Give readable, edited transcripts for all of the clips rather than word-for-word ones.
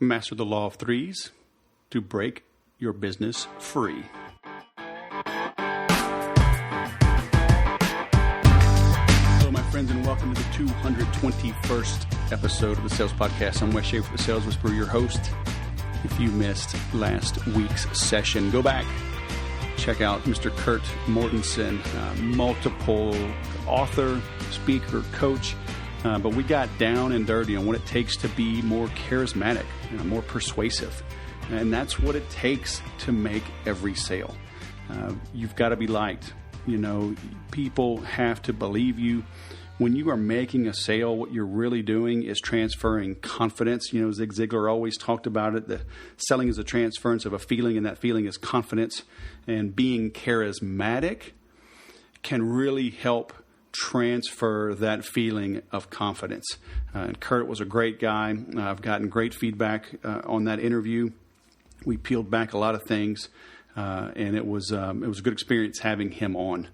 Master the law of threes to break your business free. Hello, my friends, and welcome to the 221st episode of the Sales Podcast. I'm Wes Schaefer, the Sales Whisperer, your host. If you missed last week's session, go back. Check out Mr. Kurt Mortensen, multiple author, speaker, coach. But we got down and dirty on what it takes to be more charismatic, more persuasive. And that's what it takes to make every sale. You've got to be liked. You know, people have to believe you. When you are making a sale, what you're really doing is transferring confidence. You know, Zig Ziglar always talked about it. The selling is a transference of a feeling, and that feeling is confidence. And being charismatic can really help transfer that feeling of confidence. And Kurt was a great guy. I've gotten great feedback on that interview. We peeled back a lot of things, and it was a good experience having him on.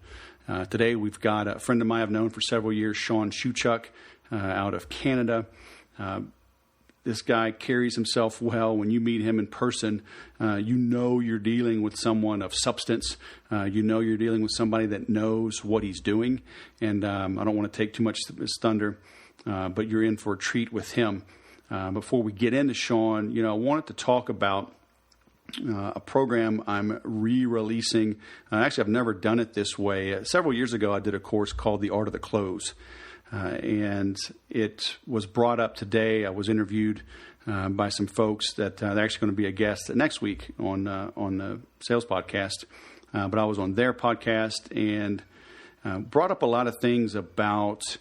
Today we've got a friend of mine I've known for several years, Shawn Shewchuk, out of Canada. This guy carries himself well. When you meet him in person, you know you're dealing with someone of substance. You know you're dealing with somebody that knows what he's doing. And I don't want to take too much of his thunder, but you're in for a treat with him. Before we get into Shawn, I wanted to talk about a program I'm re-releasing. Actually, I've never done it this way. Several years ago, I did a course called The Art of the Close. And it was brought up today. I was interviewed by some folks that they're actually going to be a guest next week on the Sales Podcast. But I was on their podcast and brought up a lot of things about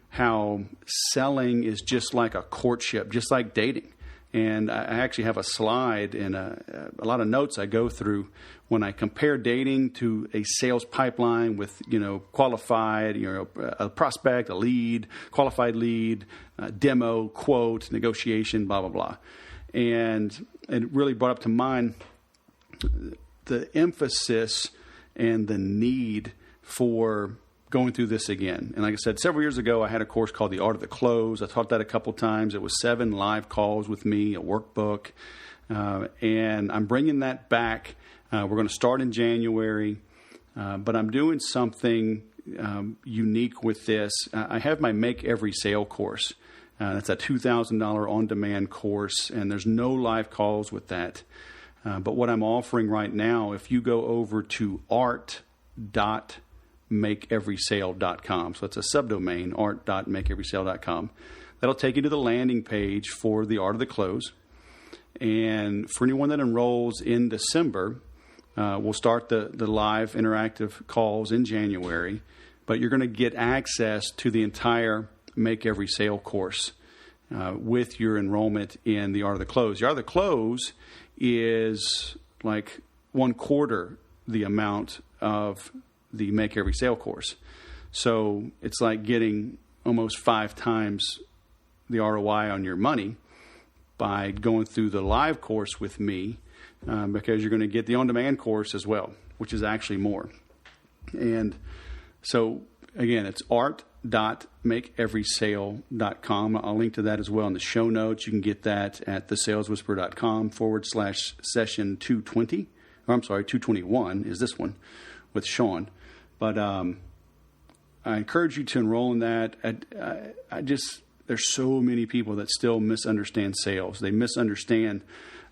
how selling is just like a courtship, just like dating. And I actually have a slide and a lot of notes I go through when I compare dating to a sales pipeline with, qualified, a prospect, a lead, qualified lead, demo, quote, negotiation, blah, blah, blah. And it really brought up to mind the emphasis and the need for going through this again. And like I said, several years ago, I had a course called The Art of the Close. I taught that a couple times. It was 7 live calls with me, a workbook. And I'm bringing that back. We're going to start in January. But I'm doing something unique with this. I have my Make Every Sale course. That's a $2,000 on-demand course. And there's no live calls with that. But what I'm offering right now, if you go over to art.makeeverysale.com. So it's a subdomain, art.makeeverysale.com. That'll take you to the landing page for The Art of the Close. And for anyone that enrolls in December, we'll start the live interactive calls in January. But you're going to get access to the entire Make Every Sale course with your enrollment in The Art of the Close. The Art of the Close is like 1/4 the amount of the Make Every Sale course. So it's like getting almost 5 times the ROI on your money by going through the live course with me, because you're going to get the on-demand course as well, which is actually more. And so, again, it's art.makeeverysale.com. I'll link to that as well in the show notes. You can get that at thesaleswhisperer.com/session 220. Or I'm sorry, 221 is this one with Shawn. But I encourage you to enroll in that. There's so many people that still misunderstand sales. They misunderstand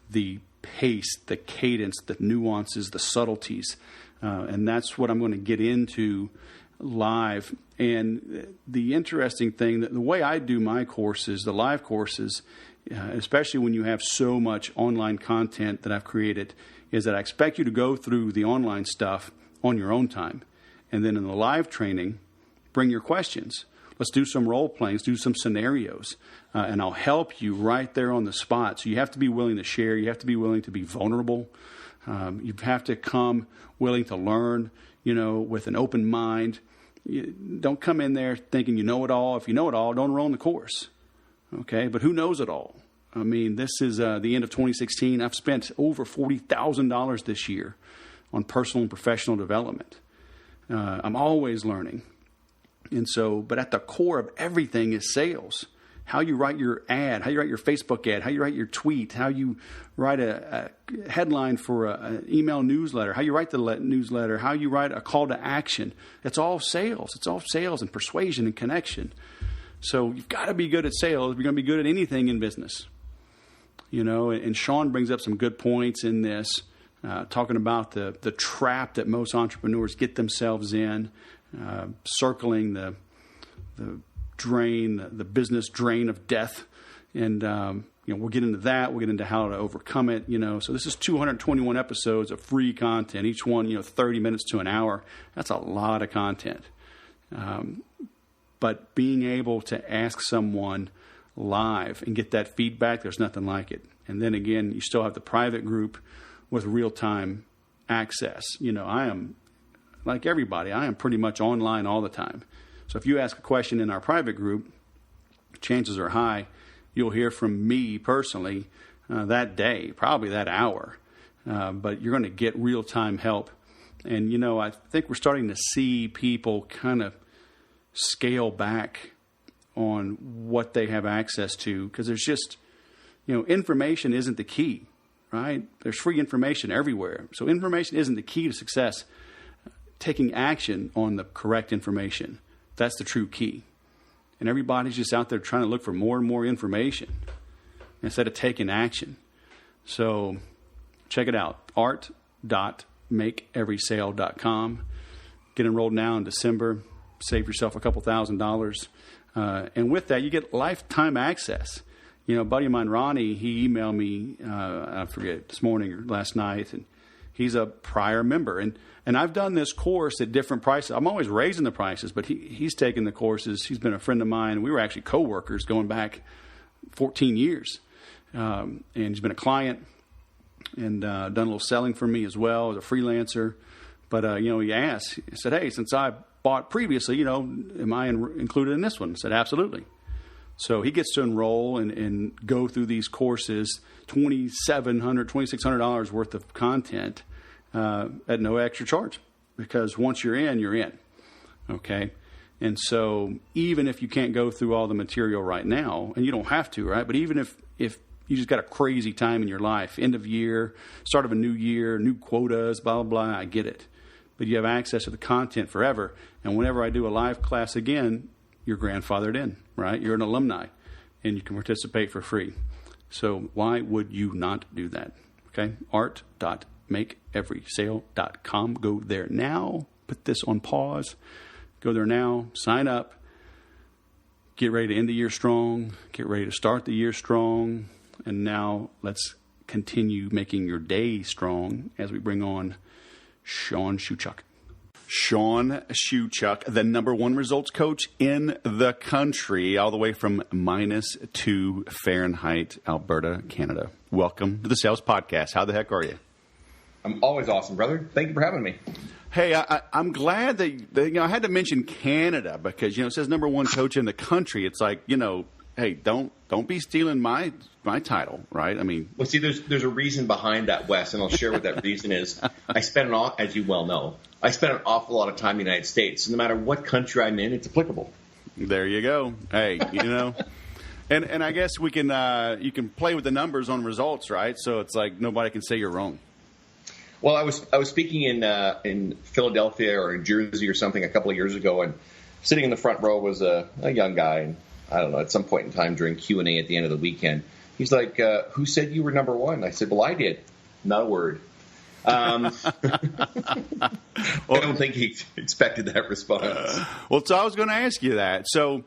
the pace, the cadence, the nuances, the subtleties. And that's what I'm going to get into live. And the interesting thing, the way I do my courses, the live courses, especially when you have so much online content that I've created, is that I expect you to go through the online stuff on your own time. And then in the live training, bring your questions. Let's do some role playing, let's do some scenarios, and I'll help you right there on the spot. So you have to be willing to share. You have to be willing to be vulnerable. You have to come willing to learn, with an open mind. Don't come in there thinking you know it all. If you know it all, don't enroll in the course. Okay, but who knows it all? I mean, this is the end of 2016. I've spent over $40,000 this year on personal and professional development. I'm always learning. And so, but at the core of everything is sales. how you write your ad, how you write your Facebook ad, how you write your tweet, how you write a headline for an email newsletter, how you write the newsletter, how you write a call to action. It's all sales. It's all sales and persuasion and connection. So you've got to be good at sales if you're going to be good at anything in business. And Shawn brings up some good points in this, talking about the trap that most entrepreneurs get themselves in, circling the drain, the business drain of death. And, we'll get into that. We'll get into how to overcome it, So this is 221 episodes of free content, each one, 30 minutes to an hour. That's a lot of content. But being able to ask someone live and get that feedback, there's nothing like it. And then again, you still have the private group with real-time access. I am, like everybody, I am pretty much online all the time. So if you ask a question in our private group, chances are high you'll hear from me personally that day, probably that hour. But you're going to get real-time help. And, I think we're starting to see people kind of scale back on what they have access to, because there's just, information isn't the key, right? There's free information everywhere. So information isn't the key to success. Taking action on the correct information, that's the true key. And everybody's just out there trying to look for more and more information instead of taking action. So check it out, art.makeeverysale.com. Get enrolled now in December. Save yourself a couple $1,000. And with that, you get lifetime access. A buddy of mine, Ronnie, he emailed me, I forget, this morning or last night, and he's a prior member. And I've done this course at different prices. I'm always raising the prices, but he's taken the courses. He's been a friend of mine. We were actually co-workers going back 14 years. And he's been a client and done a little selling for me as well as a freelancer. But, he asked, he said, hey, since I bought previously, am I included in this one? I said, absolutely. So he gets to enroll and go through these courses, $2,700, $2,600 worth of content at no extra charge, because once you're in, you're in. Okay. And so even if you can't go through all the material right now, and you don't have to, right? But even if you just got a crazy time in your life, end of year, start of a new year, new quotas, blah, blah, blah, I get it. But you have access to the content forever. And whenever I do a live class again, you're grandfathered in, right? You're an alumni, and you can participate for free. So why would you not do that? Okay, art.makeeverysale.com. Go there now. Put this on pause. Go there now. Sign up. Get ready to end the year strong. Get ready to start the year strong. And now let's continue making your day strong as we bring on Shawn Shewchuk. Shawn Shewchuk, the #1 results coach in the country, all the way from -2 Fahrenheit, Alberta, Canada. Welcome to the Sales Podcast. How the heck are you? I'm always awesome, brother. Thank you for having me. Hey, I'm glad that I had to mention Canada because, it says #1 coach in the country. It's like, hey, don't be stealing my title, right? I mean, well, see, there's a reason behind that, Wes, and I'll share what that reason is. As you well know, I spend an awful lot of time in the United States. So no matter what country I'm in, it's applicable. There you go. Hey, and I guess we can you can play with the numbers on results, right? So it's like nobody can say you're wrong. Well, I was speaking in Philadelphia or in Jersey or something a couple of years ago, and sitting in the front row was a young guy. And I don't know, at some point in time during Q&A at the end of the weekend, he's like, who said you were #1? I said, well, I did. Not a word. I don't think he expected that response. So I was going to ask you that. So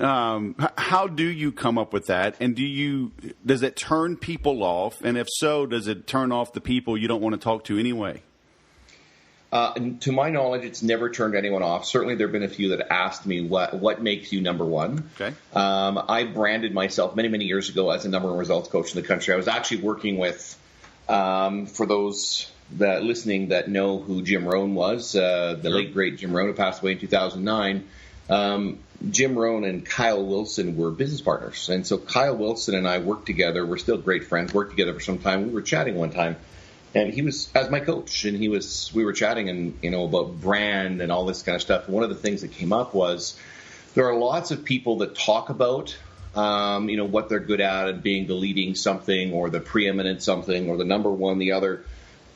how do you come up with that? And does it turn people off? And if so, does it turn off the people you don't want to talk to anyway? To my knowledge, it's never turned anyone off. Certainly, there have been a few that asked me what makes you #1. Okay. I branded myself many, many years ago as a #1 results coach in the country. I was actually working with, for those that listening that know who Jim Rohn was, the late great Jim Rohn, who passed away in 2009. Jim Rohn and Kyle Wilson were business partners, and so Kyle Wilson and I worked together. We're still great friends. Worked together for some time. We were chatting one time. And he was as my coach, and we were chatting and about brand and all this kind of stuff. And one of the things that came up was there are lots of people that talk about what they're good at and being the leading something or the preeminent something or the number one, the other.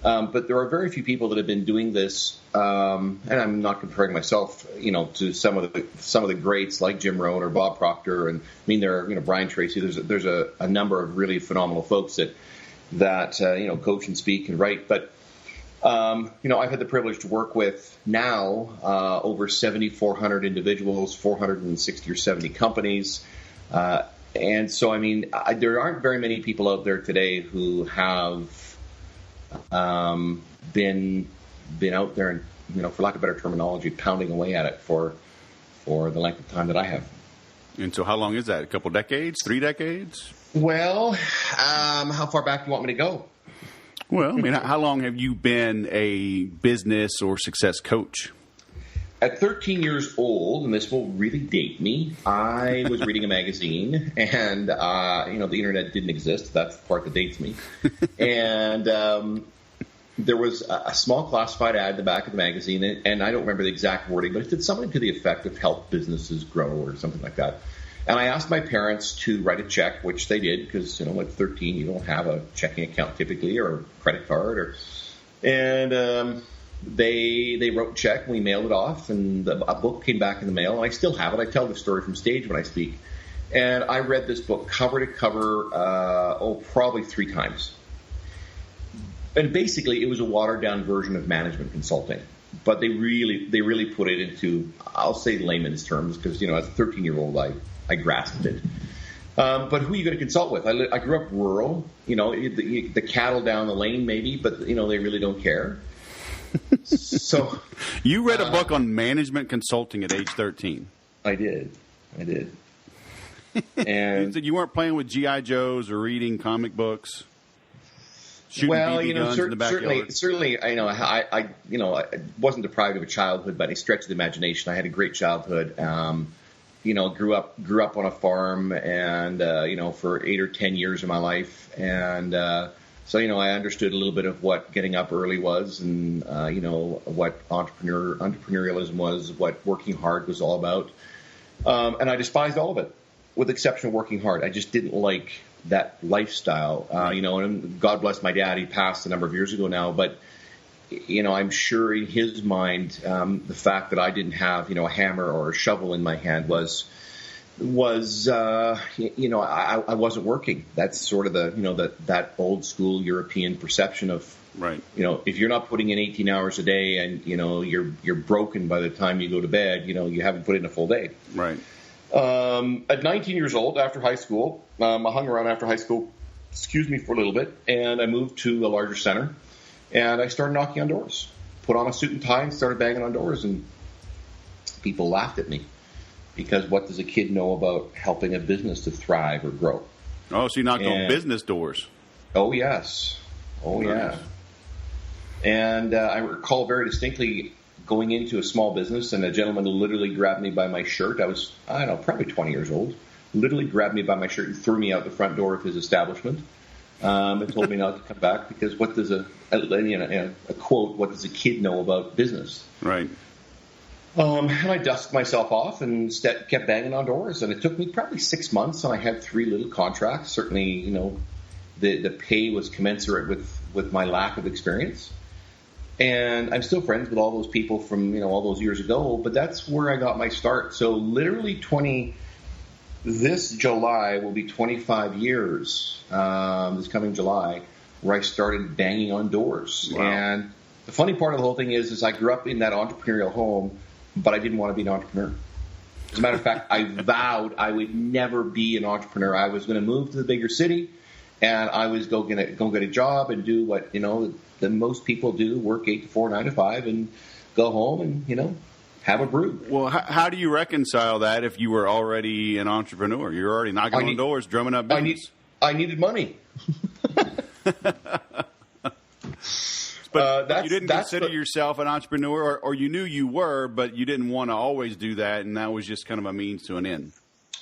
But there are very few people that have been doing this, and I'm not comparing myself, to some of the greats like Jim Rohn or Bob Proctor, and there are, Brian Tracy. There's a number of really phenomenal folks that coach and speak and write. But I've had the privilege to work with now over 7,400 individuals, 460 or 70 companies, and so there aren't very many people out there today who have been out there and, for lack of better terminology, pounding away at it for the length of time that I have. And so how long is that? A couple decades? 3 decades? Well, how far back do you want me to go? Well, how long have you been a business or success coach? At 13 years old, and this will really date me, I was reading a magazine, and, the internet didn't exist. That's the part that dates me. And there was a small classified ad in the back of the magazine, and I don't remember the exact wording, but it did something to the effect of help businesses grow or something like that. And I asked my parents to write a check, which they did, because, at 13, you don't have a checking account typically or a credit card. They wrote a check, and we mailed it off, and a book came back in the mail, and I still have it. I tell the story from stage when I speak. And I read this book cover to cover, probably 3 times. And basically, it was a watered-down version of management consulting. But they really put it into, I'll say layman's terms, because, as a 13-year-old, I grasped it. But who are you going to consult with? I grew up rural, the cattle down the lane maybe, but, they really don't care. So you read a book on management consulting at age 13. I did. And you weren't playing with G.I. Joes or reading comic books. Shooting BB guns in the backyard. Certainly, I wasn't deprived of a childhood by any stretch of the imagination. I had a great childhood. Grew up on a farm, and for 8 or 10 years of my life, and so I understood a little bit of what getting up early was, and what entrepreneurialism was, what working hard was all about, and I despised all of it, with the exception of working hard. I just didn't like that lifestyle, and God bless my dad. He passed a number of years ago now, but I'm sure in his mind, the fact that I didn't have, a hammer or a shovel in my hand was I wasn't working. That's sort of that old school European perception of, right. If you're not putting in 18 hours a day and, you're broken by the time you go to bed, you haven't put in a full day. Right. At 19 years old, after high school, I hung around after high school, for a little bit, and I moved to a larger center, and I started knocking on doors, put on a suit and tie and started banging on doors, and people laughed at me. Because what does a kid know about helping a business to thrive or grow? Oh, so you knocked on business doors. Oh, yes. Oh, yeah. And I recall very distinctly going into a small business, and a gentleman literally grabbed me by my shirt. I was, probably 20 years old. Literally grabbed me by my shirt and threw me out the front door of his establishment. And told me not to come back because what does a quote, what does a kid know about business? Right. And I dusted myself off and kept banging on doors. And it took me probably 6 months, and I had 3 little contracts. Certainly, the pay was commensurate with my lack of experience. And I'm still friends with all those people from, all those years ago. But that's where I got my start. So literally this July will be 25 years, this coming July, where I started banging on doors. Wow. And the funny part of the whole thing is I grew up in that entrepreneurial home, but I didn't want to be an entrepreneur. As a matter of fact, I vowed I would never be an entrepreneur. I was going to move to the bigger city, and I was going to go get a job and do what, the most people do, work 8 to 4, 9 to 5, and go home and, have a brew. Well, how do you reconcile that if you were already an entrepreneur? You're already knocking on doors, drumming up business. I needed money. But you didn't consider yourself an entrepreneur, or you knew you were, but you didn't want to always do that, and that was just kind of a means to an end.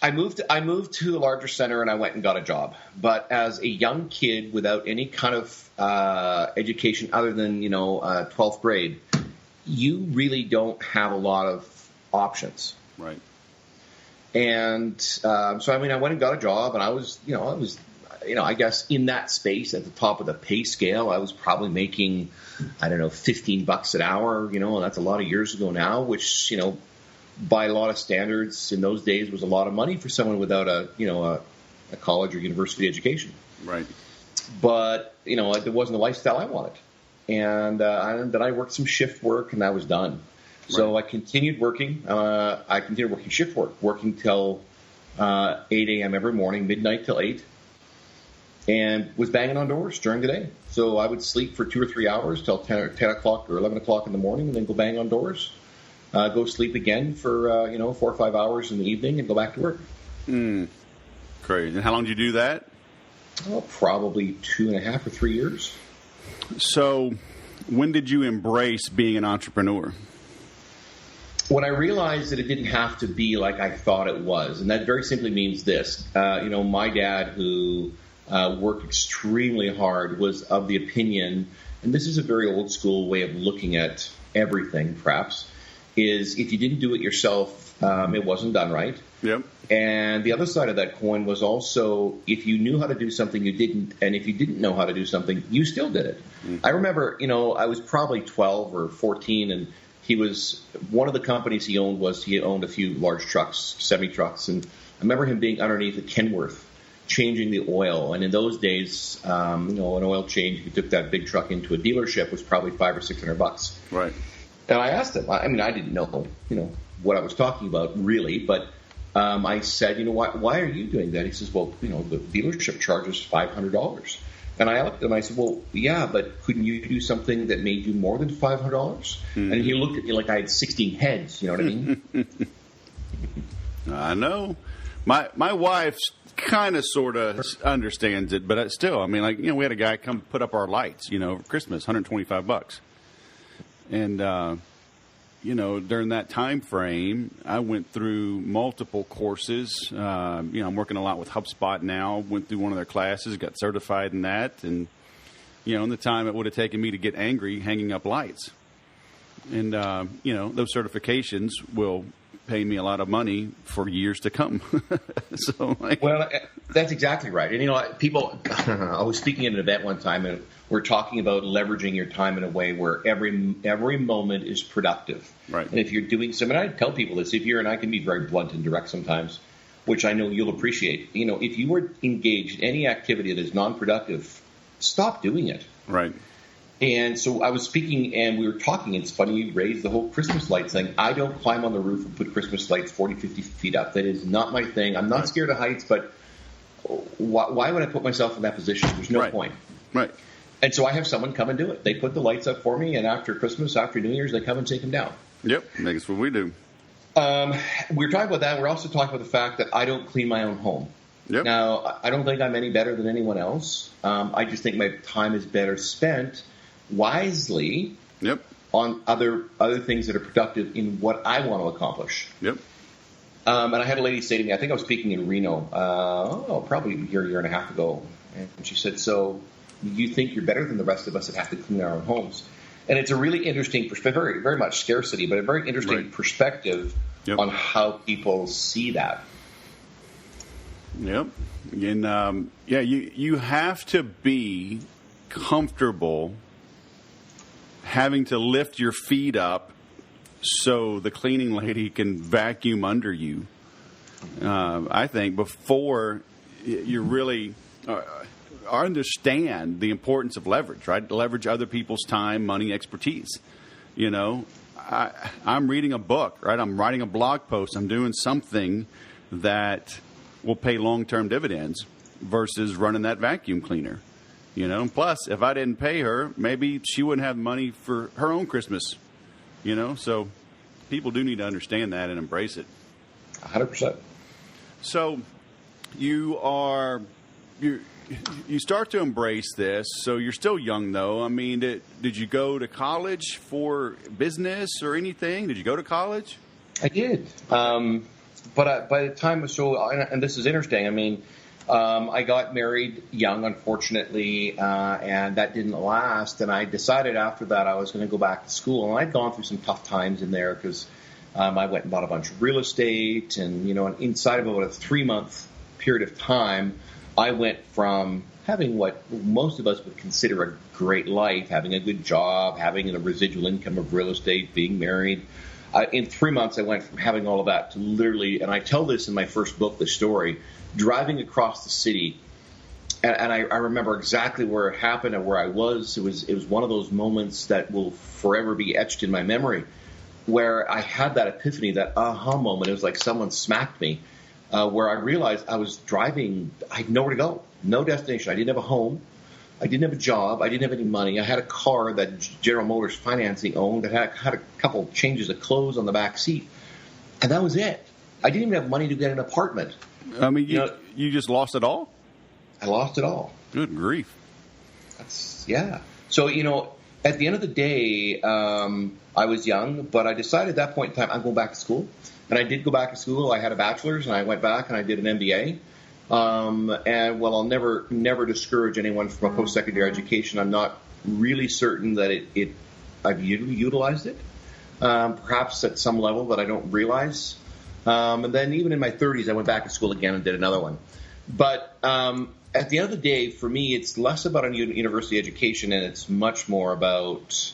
I moved to a larger center, and I went and got a job. But as a young kid without any kind of education other than 12th grade, you really don't have a lot of options. Right. And so, I mean, I went and got a job, and I was, I guess in that space at the top of the pay scale, I was probably making, I don't know, $15 an hour, and that's a lot of years ago now, which, by a lot of standards in those days was a lot of money for someone without a college or university education. Right. But, it wasn't the lifestyle I wanted. And then I worked some shift work, and I was done. So I continued working. Shift work, working till 8 a.m. every morning, midnight till 8, and was banging on doors during the day. So I would sleep for 2 or 3 hours till 10 o'clock or 11 o'clock in the morning, and then go bang on doors. Go sleep again for 4 or 5 hours in the evening, and go back to work. Great. And how long did you do that? Oh, probably 2.5 or 3 years. So when did you embrace being an entrepreneur? When I realized that it didn't have to be like I thought it was, and that very simply means this. My dad, who worked extremely hard, was of the opinion, and this is a very old school way of looking at everything, perhaps, is if you didn't do it yourself, it wasn't done right. Yep. And the other side of that coin was also, if you knew how to do something, you didn't, and if you didn't know how to do something, you still did it. Mm-hmm. I remember, I was probably 12 or 14, and one of the companies he owned a few large trucks, semi-trucks, and I remember him being underneath a Kenworth, changing the oil. And in those days, an oil change, if you took that big truck into a dealership, was probably $500 or $600. Right. And I asked him, I didn't know, what I was talking about really, but I said, why are you doing that? He says, well, the dealership charges $500. And I looked at him and I said, well, yeah, but couldn't you do something that made you more than $500? Mm-hmm. And he looked at me like I had 16 heads, you know what I mean? I know. My wife kind of sort of understands it, but still, we had a guy come put up our lights, for Christmas, $125. And, during that time frame, I went through multiple courses. I'm working a lot with HubSpot now. Went through one of their classes, got certified in that. And, in the time it would have taken me to get angry hanging up lights. And, those certifications will pay me a lot of money for years to come. Well, that's exactly right. And, people, I was speaking at an event one time, and we're talking about leveraging your time in a way where every moment is productive. Right. And if you're doing something, I tell people this, and I can be very blunt and direct sometimes, which I know you'll appreciate. If you were engaged in any activity that is non-productive, stop doing it. Right. And so I was speaking, and we were talking, and it's funny you raised the whole Christmas lights thing. I don't climb on the roof and put Christmas lights 40, 50 feet up. That is not my thing. I'm not scared of heights, but why would I put myself in that position? There's no point. Right. And so I have someone come and do it. They put the lights up for me, and after Christmas, after New Year's, they come and take them down. Yep, that's what we do. We're talking about that. We're also talking about the fact that I don't clean my own home. Yep. Now, I don't think I'm any better than anyone else. I just think my time is better spent wisely on other things that are productive in what I want to accomplish. Yep. And I had a lady say to me, I think I was speaking in Reno, probably a year and a half ago, and she said, so you think you're better than the rest of us that have to clean our own homes? And it's a really interesting perspective, very, very much scarcity, but a very interesting perspective on how people see that. Yep. And, you have to be comfortable having to lift your feet up so the cleaning lady can vacuum under you. I think before you really understand the importance of leverage, right? Leverage other people's time, money, expertise. I'm reading a book, right? I'm writing a blog post. I'm doing something that will pay long-term dividends versus running that vacuum cleaner. Plus, if I didn't pay her, maybe she wouldn't have money for her own Christmas. So people do need to understand that and embrace it. 100%. So you start to embrace this. So you're still young, though. Did you go to college for business or anything? Did you go to college? I did. But by the time and this is interesting. I got married young, unfortunately, and that didn't last. And I decided after that I was going to go back to school. And I'd gone through some tough times in there because I went and bought a bunch of real estate, and inside of about a 3-month period of time, I went from having what most of us would consider a great life, having a good job, having a residual income of real estate, being married. In 3 months, I went from having all of that to literally, and I tell this in my first book, the story, driving across the city. And I remember exactly where it happened and where I was. It was one of those moments that will forever be etched in my memory, where I had that epiphany, that aha moment. It was like someone smacked me, where I realized I was driving. I had nowhere to go, no destination. I didn't have a home. I didn't have a job. I didn't have any money. I had a car that General Motors Financing owned that had a couple changes of clothes on the back seat. And that was it. I didn't even have money to get an apartment. I mean, you just lost it all? I lost it all. Good grief. Yeah. So, at the end of the day, I was young, but I decided at that point in time, I'm going back to school. And I did go back to school. I had a bachelor's, and I went back and I did an MBA. And while I'll never discourage anyone from a post-secondary education, I'm not really certain that I've utilized it. Perhaps at some level that I don't realize. And then even in my 30s, I went back to school again and did another one. But at the end of the day, for me, it's less about a university education, and it's much more about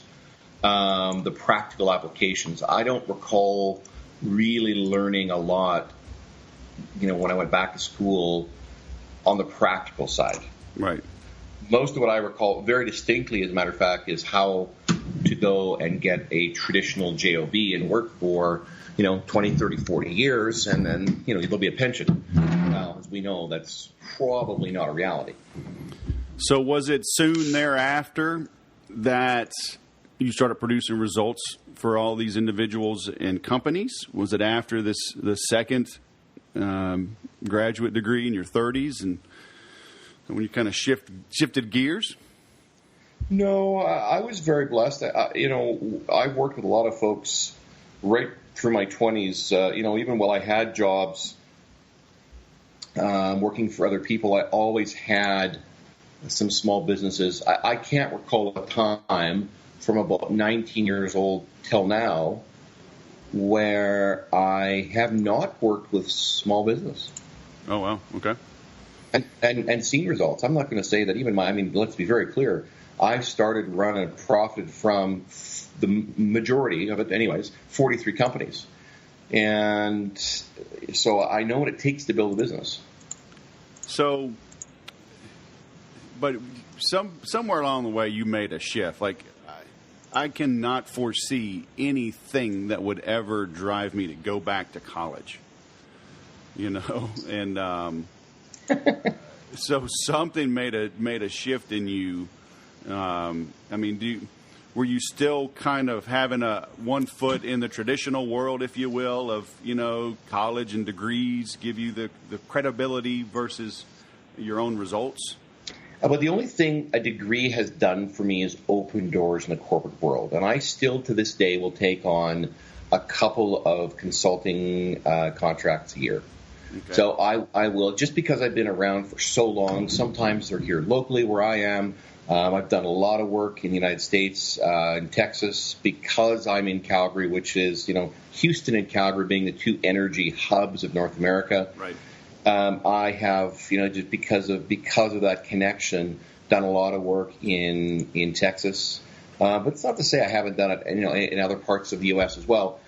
the practical applications. I don't recall really learning a lot, when I went back to school on the practical side. Right. Most of what I recall very distinctly, as a matter of fact, is how to go and get a traditional JOB and work for 20, 30, 40 years, and then, there'll be a pension. Now, as we know, that's probably not a reality. So was it soon thereafter that you started producing results for all these individuals and companies? Was it after the second graduate degree in your 30s and when you kind of shifted gears? No, I was very blessed. I worked with a lot of folks right through my 20s, even while I had jobs working for other people, I always had some small businesses. I can't recall a time from about 19 years old till now where I have not worked with small business. Oh, wow. Okay. And seen results. I'm not going to say that even let's be very clear. I started running and profited from the majority of it anyways, 43 companies. And so I know what it takes to build a business. So, but somewhere along the way you made a shift. Like, I cannot foresee anything that would ever drive me to go back to college, and so something made a shift in you. Were you still kind of having one foot in the traditional world, if you will, of, college and degrees give you the credibility versus your own results? But the only thing a degree has done for me is open doors in the corporate world. And I still, to this day, will take on a couple of consulting contracts a year. Okay. So I will, just because I've been around for so long, sometimes they're here locally where I am. I've done a lot of work in the United States, in Texas, because I'm in Calgary, which is, Houston and Calgary being the two energy hubs of North America. Right. I have, just because of that connection, done a lot of work in Texas. But it's not to say I haven't done it, in other parts of the U.S. as well.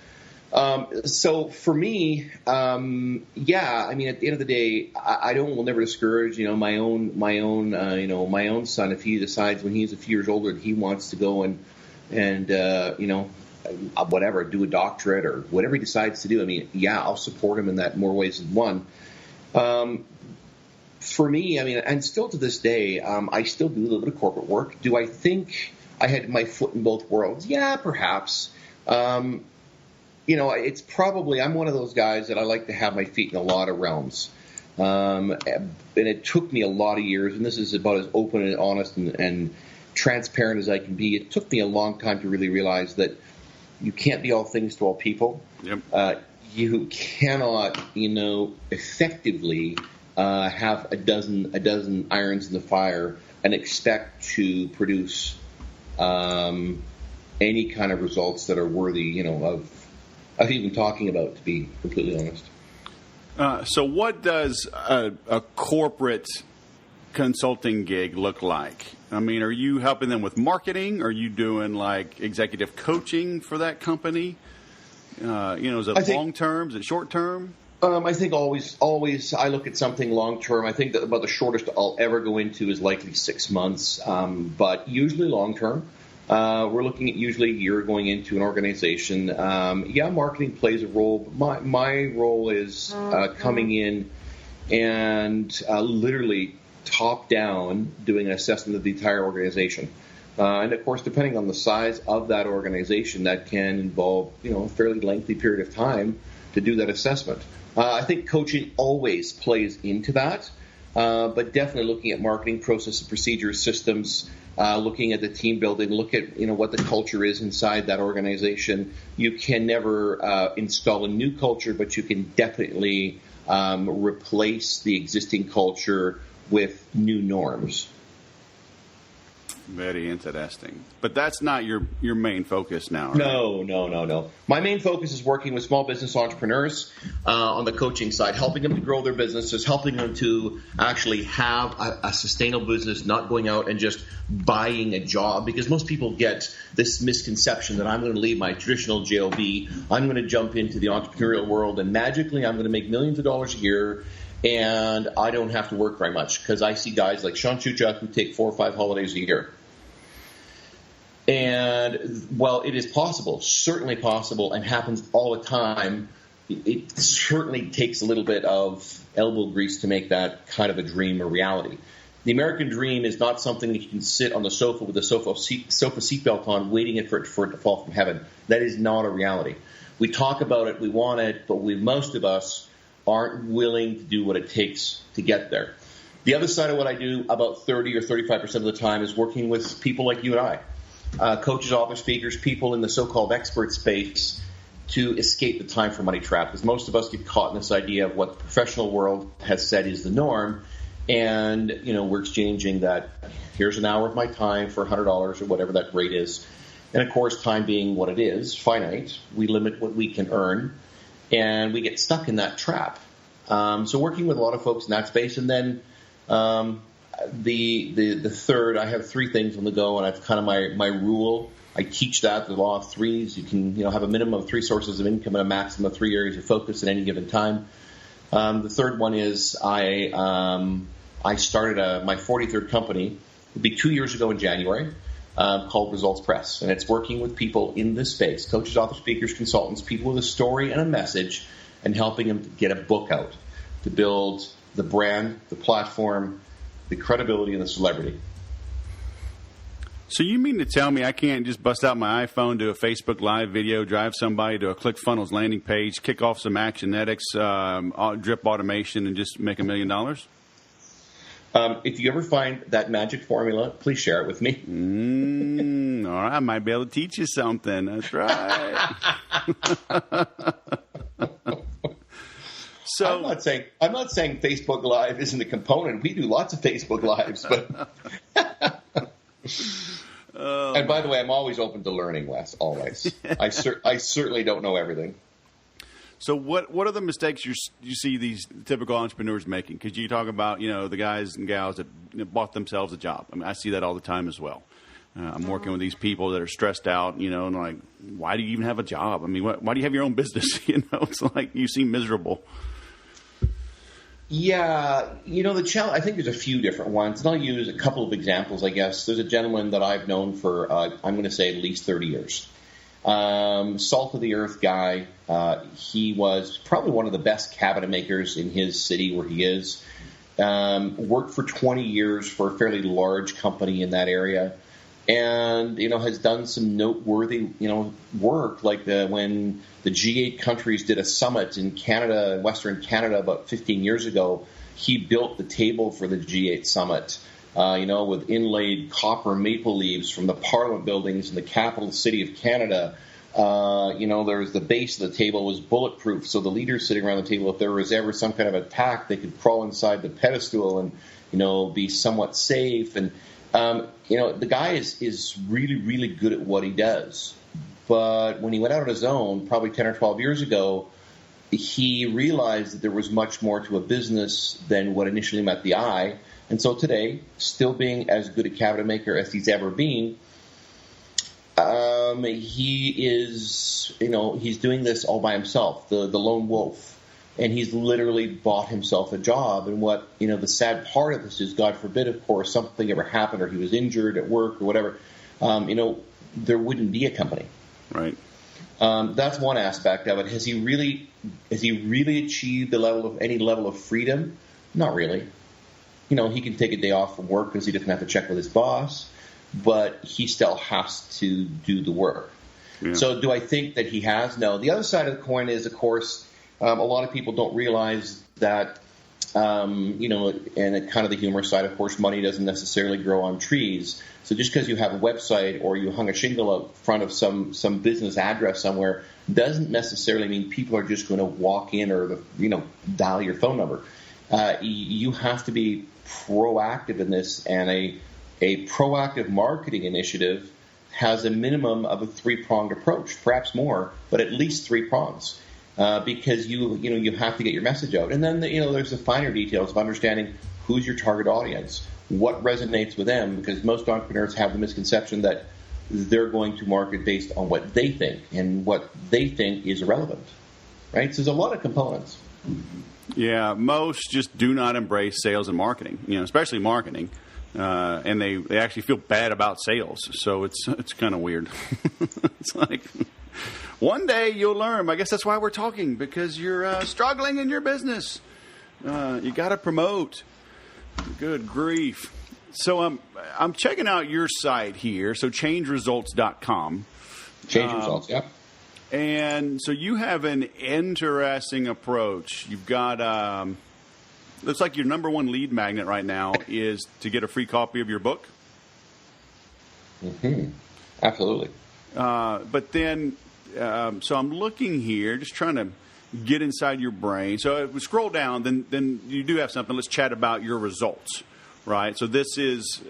So for me, at the end of the day, I will never discourage, my own son, if he decides when he's a few years older that he wants to go and whatever, do a doctorate or whatever he decides to do. I'll support him in that in more ways than one. For me, and still to this day, I still do a little bit of corporate work. Do I think I had my foot in both worlds? Yeah, perhaps. It's probably, I'm one of those guys that I like to have my feet in a lot of realms. And it took me a lot of years, and this is about as open and honest and transparent as I can be. It took me a long time to really realize that you can't be all things to all people. Yep. You cannot, effectively have a dozen irons in the fire and expect to produce any kind of results that are worthy, even talking about, to be completely honest. So what does a corporate consulting gig look like? I mean, are you helping them with marketing? Are you doing like executive coaching for that company? Is it long term? Is it short term? I think always I look at something long term. I think that about the shortest I'll ever go into is likely 6 months, but usually long term. We're looking at usually a year going into an organization. Marketing plays a role. But my role is coming in and literally top down doing an assessment of the entire organization. And of course, depending on the size of that organization, that can involve a fairly lengthy period of time to do that assessment. I think coaching always plays into that, but definitely looking at marketing processes, procedures, systems, looking at the team building, look at what the culture is inside that organization. You can never install a new culture, but you can definitely replace the existing culture with new norms. Very interesting. But that's not your main focus now, right? No. My main focus is working with small business entrepreneurs on the coaching side, helping them to grow their businesses, helping them to actually have a sustainable business, not going out and just buying a job. Because most people get this misconception that I'm going to leave my traditional job, I'm going to jump into the entrepreneurial world, and magically I'm going to make millions of dollars a year, and I don't have to work very much. Because I see guys like Shawn Shewchuk who take 4 or 5 holidays a year. And while it is possible, certainly possible, and happens all the time, it certainly takes a little bit of elbow grease to make that kind of a dream a reality. The American dream is not something that you can sit on the sofa with a sofa seatbelt on waiting for it to fall from heaven. That is not a reality. We talk about it, we want it, but most of us aren't willing to do what it takes to get there. The other side of what I do about 30 or 35% of the time is working with people like you and I. Coaches, authors, speakers, people in the so-called expert space to escape the time for money trap. Because most of us get caught in this idea of what the professional world has said is the norm. And, we're exchanging that. Here's an hour of my time for $100 or whatever that rate is. And, of course, time being what it is, finite, we limit what we can earn. And we get stuck in that trap. So working with a lot of folks in that space. And then the third, I have 3 things on the go, and it's kind of my rule. I teach that, the law of threes. You can have a minimum of 3 sources of income and a maximum of 3 areas of focus at any given time. The third one is I started my 43rd company. It'll be 2 years ago in January, called Results Press, and it's working with people in this space, coaches, authors, speakers, consultants, people with a story and a message, and helping them to get a book out to build the brand, the platform, the credibility, and the celebrity. So you mean to tell me I can't just bust out my iPhone, do a Facebook Live video, drive somebody to a ClickFunnels landing page, kick off some Actionetics, drip automation, and just make $1 million? If you ever find that magic formula, please share it with me. All right, I might be able to teach you something. That's right. So I'm not saying Facebook Live isn't a component. We do lots of Facebook Lives, but and by the way, I'm always open to learning, Wes. Always. I certainly don't know everything. So what are the mistakes you see these typical entrepreneurs making? Because you talk about the guys and gals that bought themselves a job. I mean, I see that all the time as well. I'm working with these people that are stressed out, and like, why do you even have a job? I mean, why do you have your own business? It's like you seem miserable. Yeah, the challenge, I think there's a few different ones, and I'll use a couple of examples, I guess. There's a gentleman that I've known for, I'm going to say, at least 30 years. Salt of the earth guy. He was probably one of the best cabinet makers in his city where he is. Worked for 20 years for a fairly large company in that area. And, has done some noteworthy, work, like when the G8 countries did a summit in Canada, Western Canada, about 15 years ago. He built the table for the G8 summit, with inlaid copper maple leaves from the Parliament buildings in the capital city of Canada. There was the base of the table was bulletproof, so the leaders sitting around the table, if there was ever some kind of attack, they could crawl inside the pedestal and, be somewhat safe. And the guy is really, really good at what he does, But when he went out on his own, probably 10 or 12 years ago, he realized that there was much more to a business than what initially met the eye. And so today, still being as good a cabinet maker as he's ever been, he is, he's doing this all by himself, the lone wolf. And he's literally bought himself a job. And what, the sad part of this is, God forbid, of course, something ever happened or he was injured at work or whatever, there wouldn't be a company. Right. That's one aspect of it. Has he really achieved any level of freedom? Not really. He can take a day off from work because he doesn't have to check with his boss, but he still has to do the work. Yeah. So do I think that he has? No. The other side of the coin is, of course, a lot of people don't realize that, and kind of the humor side, of course, money doesn't necessarily grow on trees. So just because you have a website or you hung a shingle out front of some business address somewhere doesn't necessarily mean people are just going to walk in or dial your phone number. You have to be proactive in this, and a proactive marketing initiative has a minimum of a 3-pronged approach, perhaps more, but at least 3 prongs. Because you have to get your message out, and then there's the finer details of understanding who's your target audience, what resonates with them. Because most entrepreneurs have the misconception that they're going to market based on what they think, and what they think is relevant, right? So there's a lot of components. Yeah, most just do not embrace sales and marketing, especially marketing, and they actually feel bad about sales. So it's kind of weird. It's like, one day you'll learn. I guess that's why we're talking, because you're struggling in your business. You got to promote. Good grief. So I'm checking out your site here. So changeresults.com. Change results, yeah. And so you have an interesting approach. You've got, looks like your number one lead magnet right now is to get a free copy of your book. Mm-hmm. Absolutely. But then, so I'm looking here, just trying to get inside your brain. So if we scroll down, then you do have something. Let's chat about your results, right? So this is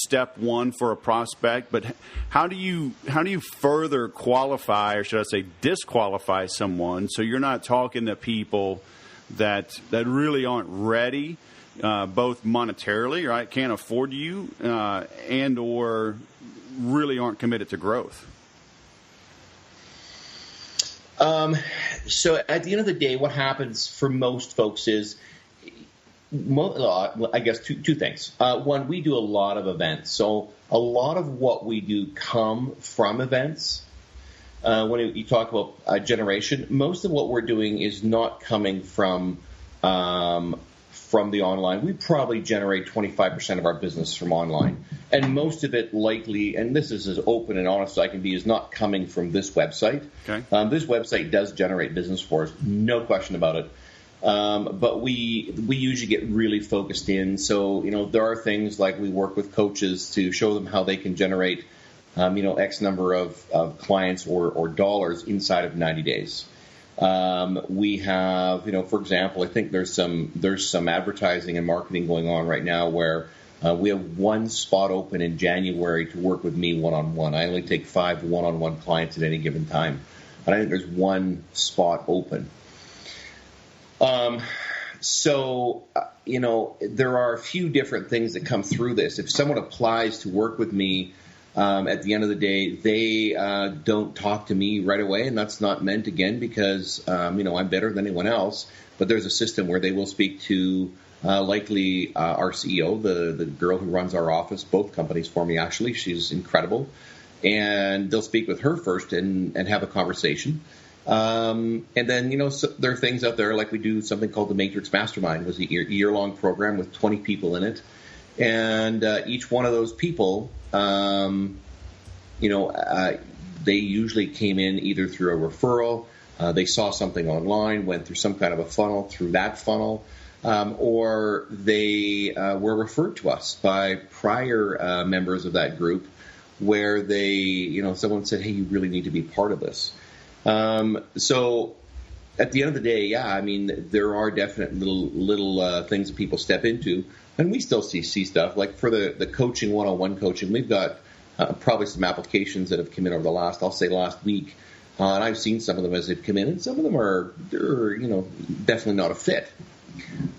step one for a prospect. But how do you further qualify, or should I say disqualify someone, so you're not talking to people that really aren't ready, both monetarily, right, can't afford you, and or really aren't committed to growth? So at the end of the day, what happens for most folks is, I guess, two things. One, we do a lot of events. So a lot of what we do come from events. When you talk about generation, most of what we're doing is not coming from the online. We probably generate 25% of our business from online. And most of it likely, and this is as open and honest as I can be, is not coming from this website. Okay. This website does generate business for us, no question about it. But we usually get really focused in. So, there are things like we work with coaches to show them how they can generate, X number of clients or dollars inside of 90 days. We have, for example, I think there's some advertising and marketing going on right now where we have one spot open in January to work with me one-on-one. I only take 5 one-on-one clients at any given time. And I think there's one spot open. So, there are a few different things that come through this. If someone applies to work with me, at the end of the day, they don't talk to me right away, and that's not meant, again, because, I'm better than anyone else. But there's a system where they will speak to likely our CEO, the girl who runs our office, both companies for me, actually. She's incredible. And they'll speak with her first and have a conversation. And then, so there are things out there, like we do something called the Matrix Mastermind. It was a year-long program with 20 people in it. And each one of those people, they usually came in either through a referral, they saw something online, went through some kind of a funnel through that funnel, or they were referred to us by prior members of that group where they, someone said, hey, you really need to be part of this. So at the end of the day, yeah, there are definite little things that people step into, and we still see stuff. Like for the coaching, one-on-one coaching, we've got probably some applications that have come in over the last week. And I've seen some of them as they've come in, and some of them they're definitely not a fit.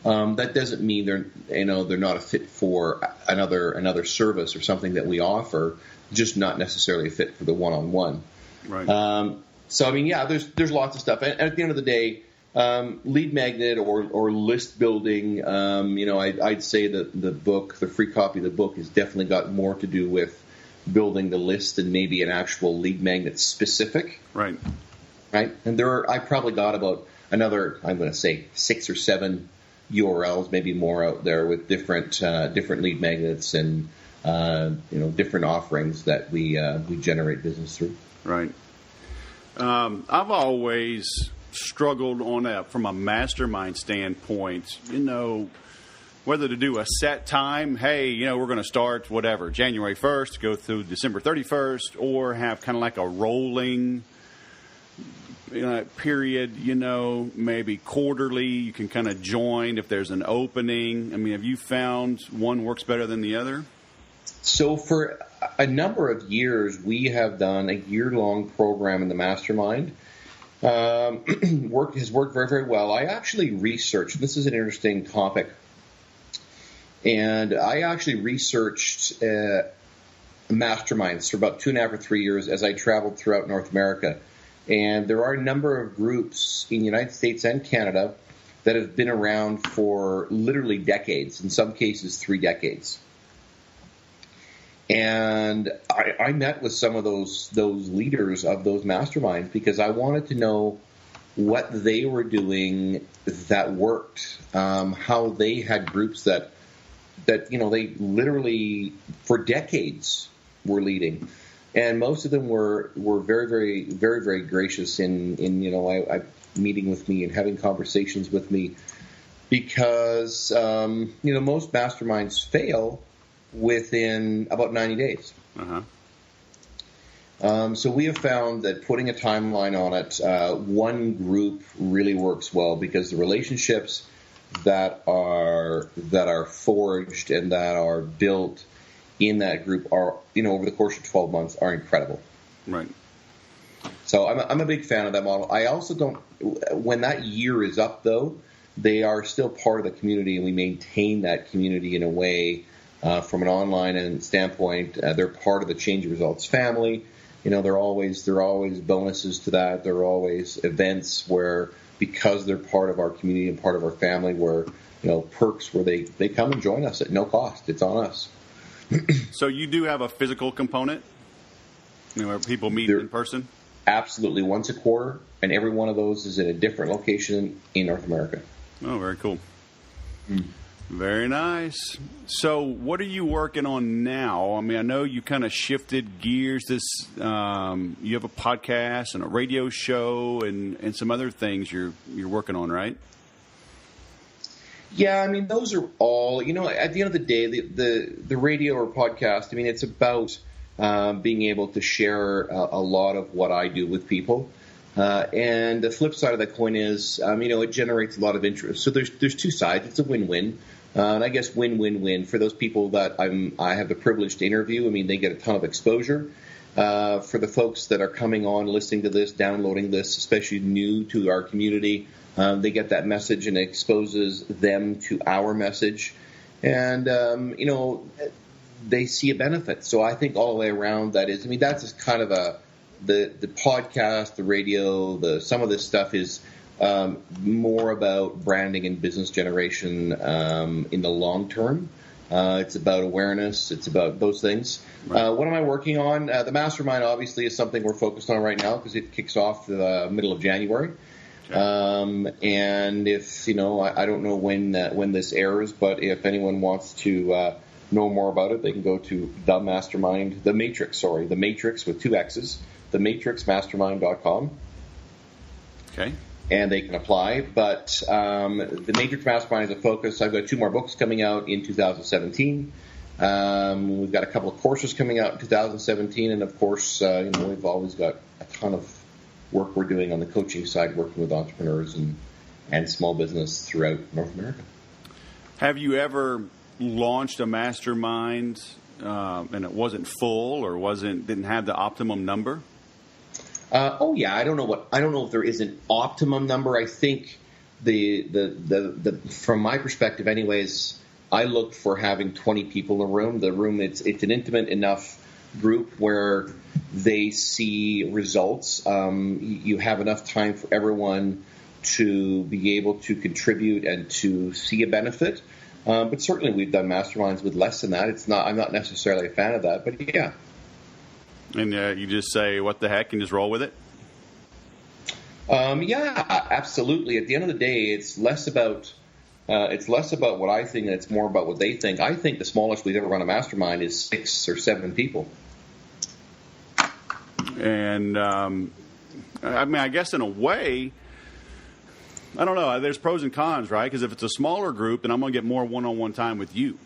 That doesn't mean they're not a fit for another service or something that we offer, just not necessarily a fit for the one-on-one. Right. So I mean, yeah, there's lots of stuff. And at the end of the day, lead magnet or list building, I'd say that the free copy of the book has definitely got more to do with building the list than maybe an actual lead magnet specific. Right. And I probably got about another, I'm going to say 6 or 7 URLs, maybe more out there with different lead magnets and different offerings that we generate business through. Right. I've always struggled on that from a mastermind standpoint. Whether to do a set time, hey, we're going to start whatever January 1st, go through December 31st, or have kind of like a rolling period, maybe quarterly. You can kind of join if there's an opening. I mean, have you found one works better than the other? So for a number of years, we have done a year-long program in the mastermind. Has worked very, very well. I actually researched, this is an interesting topic, and I actually researched masterminds for about 2.5 or 3 years as I traveled throughout North America. And there are a number of groups in the United States and Canada that have been around for literally decades, in some cases 3 decades. And I met with some of those leaders of those masterminds because I wanted to know what they were doing that worked, how they had groups that they literally for decades were leading. And most of them were very, very, very, very gracious in meeting with me and having conversations with me because most masterminds fail within about 90 days. Uh-huh. So we have found that putting a timeline on it, one group really works well because the relationships that are forged and that are built in that group are, over the course of 12 months are incredible. Right. So I'm a big fan of that model. I also don't, when that year is up though, they are still part of the community and we maintain that community in a way. From an online standpoint, they're part of the Change Results family. There are always bonuses to that. There are always events where, because they're part of our community and part of our family, where perks where they come and join us at no cost. It's on us. So you do have a physical component, where people meet in person? Absolutely, once a quarter, and every one of those is in a different location in North America. Oh, very cool. Very nice. So what are you working on now? I mean, I know you kind of shifted gears. You have a podcast and a radio show and some other things you're working on, right? Yeah, I mean, those are all, at the end of the day, the radio or podcast, I mean, it's about being able to share a lot of what I do with people. And the flip side of that coin is, it generates a lot of interest. So there's two sides. It's a win-win. And I guess win-win-win for those people that I have the privilege to interview. I mean, they get a ton of exposure. For the folks that are coming on, listening to this, downloading this, especially new to our community, they get that message and it exposes them to our message. And, they see a benefit. So I think all the way around that is, that's just kind of the podcast, the radio, some of this stuff is more about branding and business generation in the long term. It's about awareness. It's about those things. Right. What am I working on? The mastermind obviously is something we're focused on right now because it kicks off the middle of January. Okay. And if, I don't know when this airs, but if anyone wants to know more about it, they can go to The Matrix with 2 X's, thematrixmastermind.com. Okay. And they can apply. But the Matrix Mastermind is a focus. I've got 2 more books coming out in 2017. We've got a couple of courses coming out in 2017. And, of course, we've always got a ton of work we're doing on the coaching side, working with entrepreneurs and small business throughout North America. Have you ever launched a mastermind and it wasn't full or didn't have the optimum number? I don't know if there is an optimum number. I think the from my perspective, anyways, I look for having 20 people in a room. The room it's an intimate enough group where they see results. You have enough time for everyone to be able to contribute and to see a benefit. But certainly we've done masterminds with less than that. I'm not necessarily a fan of that, but yeah. And you just say, what the heck, and just roll with it? Yeah, absolutely. At the end of the day, it's less about what I think, and it's more about what they think. I think the smallest we've ever run a mastermind is 6 or 7 people. And I guess in a way, I don't know. There's pros and cons, right? Because if it's a smaller group, then I'm going to get more one-on-one time with you.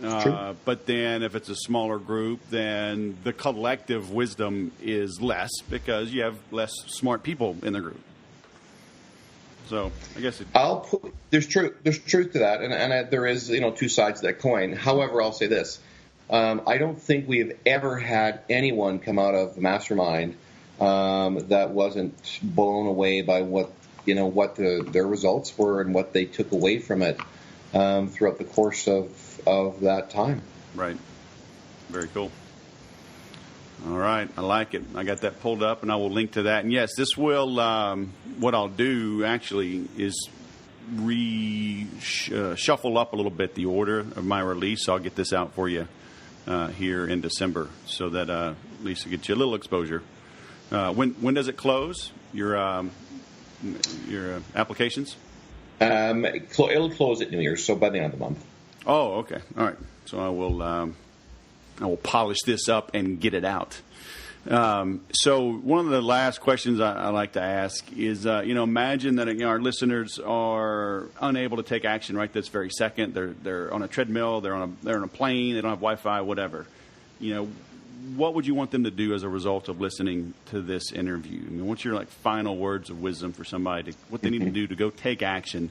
But then if it's a smaller group, then the collective wisdom is less because you have less smart people in the group. So I guess there's truth to that, and there is two sides to that coin. However, I'll say this: I don't think we have ever had anyone come out of the mastermind that wasn't blown away by what their results were and what they took away from it throughout the course of that time. Right. Very cool. All right. I like it. I got that pulled up, and I will link to that. And, yes, this will what I'll do actually is shuffle up a little bit the order of my release. So I'll get this out for you here in December so that at least it gets you a little exposure. When does it close, your applications? It'll close at New Year's, so by the end of the month. Oh, okay. All right. So I will polish this up and get it out. So one of the last questions I like to ask is, imagine that our listeners are unable to take action right this very second. They're on a treadmill, they're on a plane, they don't have Wi-Fi, whatever. What would you want them to do as a result of listening to this interview? I mean, what's your final words of wisdom for somebody? What they need to do to go take action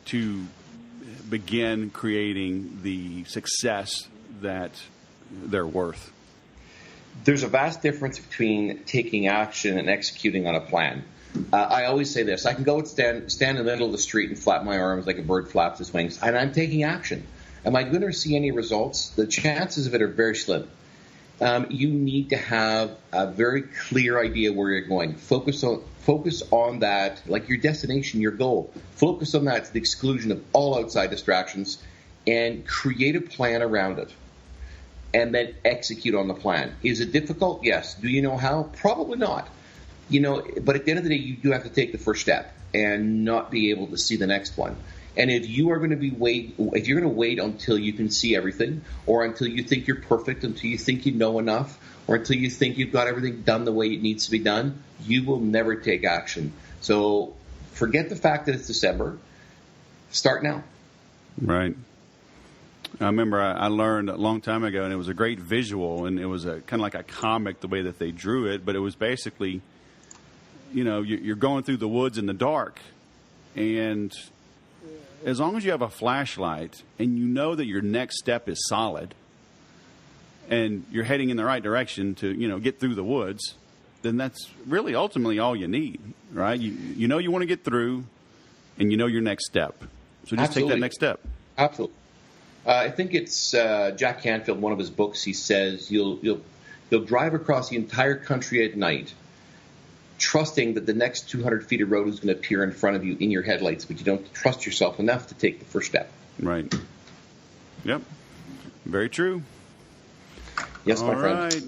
to begin creating the success that they're worth? There's a vast difference between taking action and executing on a plan. I always say this: I can go and stand in the middle of the street and flap my arms like a bird flaps its wings, and I'm taking action. Am I going to see any results? The chances of it are very slim. You need to have a very clear idea where you're going. Focus on that, like your destination, your goal. Focus on that to the exclusion of all outside distractions, and create a plan around it. And then execute on the plan. Is it difficult? Yes. Do you know how? Probably not. But at the end of the day, you do have to take the first step and not be able to see the next one. And if you are going to if you're going to wait until you can see everything, or until you think you're perfect, until you think you know enough, or until you think you've got everything done the way it needs to be done, you will never take action. So forget the fact that it's December. Start now. Right. I remember I learned a long time ago, and it was a great visual, and it was kind of like a comic the way that they drew it, but it was basically, you're going through the woods in the dark, and as long as you have a flashlight and you know that your next step is solid and you're heading in the right direction to, get through the woods, then that's really ultimately all you need, right? You know you want to get through, and you know your next step. So just take that next step. Absolutely. I think it's Jack Canfield, one of his books, he says you'll drive across the entire country at night trusting that the next 200 feet of road is going to appear in front of you in your headlights, but you don't trust yourself enough to take the first step. Right. Yep. Very true. Yes, my friend. All right.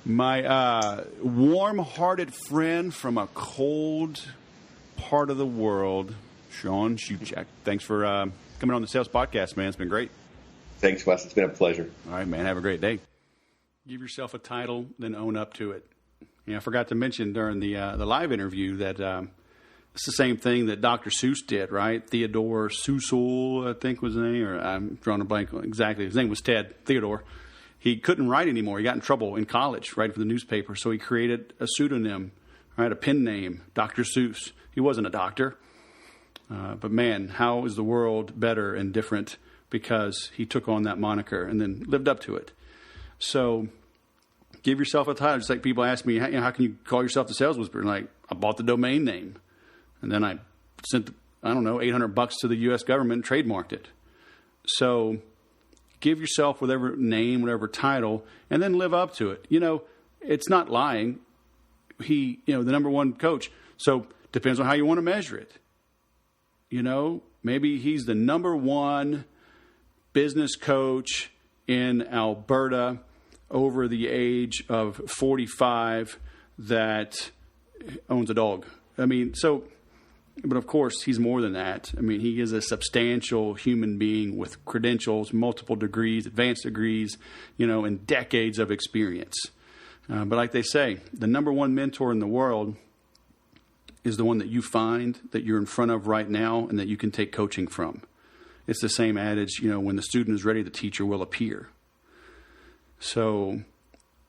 My warm-hearted friend from a cold part of the world, Shawn Shewchuk. Thanks for coming on the Sales Podcast, man. It's been great. Thanks, Wes. It's been a pleasure. All right, man. Have a great day. Give yourself a title, then own up to it. I forgot to mention during the live interview that it's the same thing that Dr. Seuss did, right? Theodore Seussel, I think was his name, or I'm drawing a blank exactly. His name was Ted Theodore. He couldn't write anymore. He got in trouble in college writing for the newspaper, so he created a pseudonym, right? A pen name, Dr. Seuss. He wasn't a doctor. But man, how is the world better and different because he took on that moniker and then lived up to it. So give yourself a title. Just like people ask me, how can you call yourself the Sales Whisperer? And like, I bought the domain name, and then I sent, $800 to the U.S. government and trademarked it. So give yourself whatever name, whatever title, and then live up to it. It's not lying. The number one coach. So depends on how you want to measure it. Maybe he's the number one business coach in Alberta over the age of 45 that owns a dog. But of course, he's more than that. He is a substantial human being with credentials, multiple degrees, advanced degrees, and decades of experience. But like they say, the number one mentor in the world is the one that you find that you're in front of right now and that you can take coaching from. It's the same adage, when the student is ready, the teacher will appear. So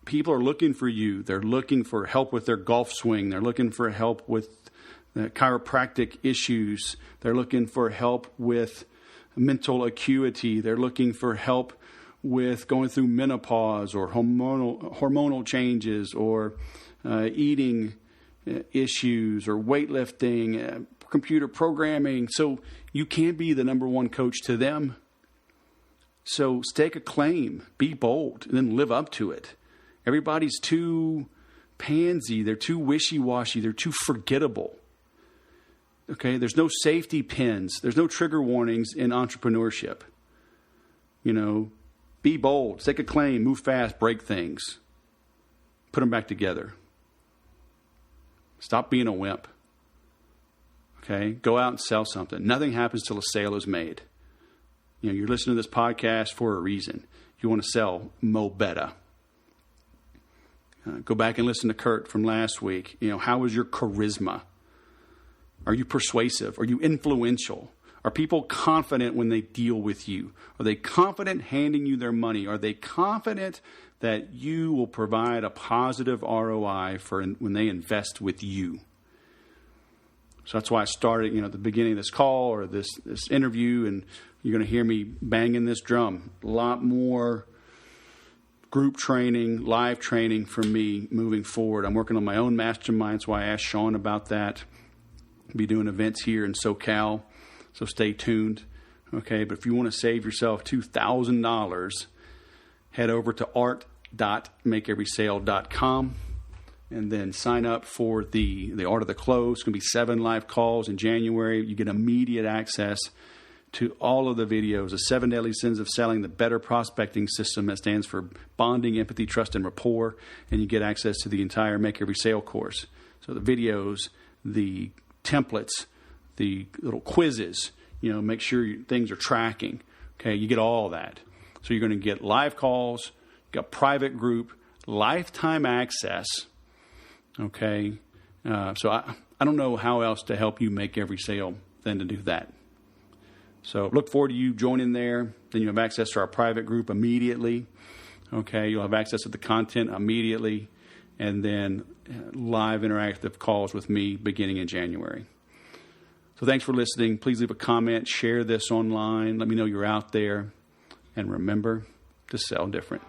people are looking for you. They're looking for help with their golf swing. They're looking for help with chiropractic issues. They're looking for help with mental acuity. They're looking for help with going through menopause or hormonal changes or eating issues or weightlifting, computer programming. So you can be the number one coach to them. So stake a claim, be bold, and then live up to it. Everybody's too pansy. They're too wishy-washy. They're too forgettable. Okay, there's no safety pins. There's no trigger warnings in entrepreneurship. Be bold, stake a claim, move fast, break things. Put them back together. Stop being a wimp. Okay, go out and sell something. Nothing happens till a sale is made. You're listening to this podcast for a reason. You want to sell Mo Betta. Go back and listen to Kurt from last week. How is your charisma? Are you persuasive? Are you influential? Are people confident when they deal with you? Are they confident handing you their money? Are they confident that you will provide a positive ROI for when they invest with you? So that's why I started, at the beginning of this call or this interview, and you're going to hear me banging this drum. A lot more group training, live training from me moving forward. I'm working on my own mastermind. That's why I asked Shawn about that. I'll be doing events here in SoCal, so stay tuned. Okay, but if you want to save yourself $2,000, head over to art.makeeverysale.com. And then sign up for the Art of the Close. It's going to be 7 live calls in January. You get immediate access to all of the videos, the 7 Deadly Sins of Selling, the Better Prospecting System that stands for Bonding, Empathy, Trust, and Rapport. And you get access to the entire Make Every Sale course. So the videos, the templates, the little quizzes, make sure things are tracking. Okay, you get all that. So you're going to get live calls, you got private group, lifetime access. Okay, so I don't know how else to help you make every sale than to do that. So look forward to you joining there. Then you have access to our private group immediately. Okay, you'll have access to the content immediately, and then live interactive calls with me beginning in January. So thanks for listening. Please leave a comment, share this online. Let me know you're out there, and remember to sell different.